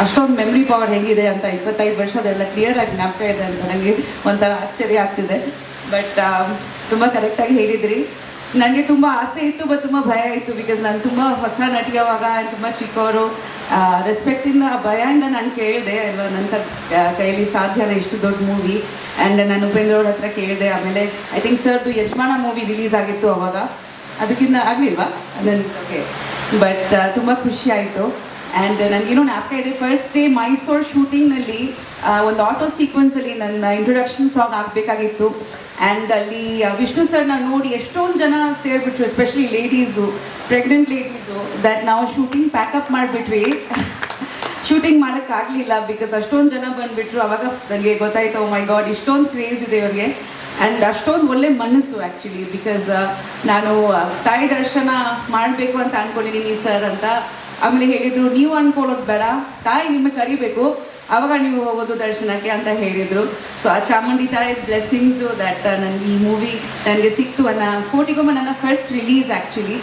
ಅಷ್ಟೊಂದು memory power ಹೇಗಿದೆ ಅಂತ 25 ವರ್ಷದೆಲ್ಲ ಕ್ಲಿಯರ್ ಆಗಿ ಜ್ಞಾಪಕ ಇದೆ ಅಂತ ನನಗೆ ಒಂಥರ ಆಶ್ಚರ್ಯ ಆಗ್ತಿದೆ. ಬಟ್ ತುಂಬ ಕರೆಕ್ಟಾಗಿ ಹೇಳಿದ್ರಿ. ನನಗೆ ತುಂಬ ಆಸೆ ಇತ್ತು, ಬಟ್ ತುಂಬ ಭಯ ಇತ್ತು. ಬಿಕಾಸ್ ನಾನು ತುಂಬ ಹೊಸ ನಟಿ ಅವಾಗ, ತುಂಬ ಚಿಕ್ಕವರು, ರೆಸ್ಪೆಕ್ಟಿಂದ ಭಯದಿಂದ ನಾನು ಕೇಳಿದೆ ಅಲ್ವಾ, ನನ್ನ ಕೈಯಲ್ಲಿ ಸಾಧ್ಯನ ಇಷ್ಟು ದೊಡ್ಡ ಮೂವಿ. ಆ್ಯಂಡ್ ನಾನು ಉಪೇಂದ್ರ ಅವ್ರ ಹತ್ರ ಕೇಳಿದೆ. ಆಮೇಲೆ ಐ ಥಿಂಕ್ ಸರ್ದು ಯಜಮಾನ ಮೂವಿ ರಿಲೀಸ್ ಆಗಿತ್ತು ಅವಾಗ, ಅದಕ್ಕಿಂತ ಆಗಲಿಲ್ವಾ ನನಗೆ. ಬಟ್ ತುಂಬ ಖುಷಿ ಆಯಿತು. ಆ್ಯಂಡ್ ನನಗೇನೋ ಜ್ಞಾಪಕ ಇದೆ, ಫಸ್ಟ್ ಡೇ ಮೈಸೂರು ಶೂಟಿಂಗ್ನಲ್ಲಿ ಒಂದು ಆಟೋ ಸೀಕ್ವೆನ್ಸಲ್ಲಿ ನನ್ನ ಇಂಟ್ರೊಡಕ್ಷನ್ ಸಾಂಗ್ ಆಗಬೇಕಾಗಿತ್ತು. ಆ್ಯಂಡ್ ಅಲ್ಲಿ ವಿಷ್ಣು ಸರ್ನ ನೋಡಿ ಎಷ್ಟೊಂದು ಜನ ಸೇರಿಬಿಟ್ರು, especially ladies, pregnant ladies. That ನಾವು ಶೂಟಿಂಗ್ ಪ್ಯಾಕಪ್ ಮಾಡಿಬಿಟ್ವಿ, ಶೂಟಿಂಗ್ ಮಾಡೋಕ್ಕಾಗಲಿಲ್ಲ ಬಿಕಾಸ್ ಅಷ್ಟೊಂದು ಜನ ಬಂದುಬಿಟ್ರು. ಅವಾಗ ನನಗೆ ಗೊತ್ತಾಯ್ತು, ಓ ಮೈ ಗಾಡ್, ಇಷ್ಟೊಂದು ಕ್ರೇಜ್ ಇದೆ ಅವ್ರಿಗೆ. ಆ್ಯಂಡ್ ಅಷ್ಟೊಂದು ಒಳ್ಳೆ ಮನಸ್ಸು ಆ್ಯಕ್ಚುಲಿ. ಬಿಕಾಸ್ ನಾನು ತಾಯಿ ದರ್ಶನ ಮಾಡಬೇಕು ಅಂತ ಅಂದ್ಕೊಂಡಿದ್ದೀನಿ ಸರ್ ಅಂತ. ಆಮೇಲೆ ಹೇಳಿದರು, ನೀವು ಅಂದ್ಕೊಳ್ಳೋದು ಬೇಡ, ತಾಯಿ ನಿಮಗೆ ಕರಿಬೇಕು, ಆವಾಗ ನೀವು ಹೋಗೋದು ದರ್ಶನಕ್ಕೆ ಅಂತ ಹೇಳಿದರು. ಸೊ ಆ ಚಾಮುಂಡಿ ತಾಯಿ ಬ್ಲೆಸ್ಸಿಂಗ್ಸು ದಟ್ ನನಗೆ ಈ ಮೂವಿ ನನಗೆ ಸಿಕ್ತು. ಕೋಟಿಗೊಮ್ಮ ನನ್ನ ಫಸ್ಟ್ ರಿಲೀಸ್ ಆ್ಯಕ್ಚುಲಿ.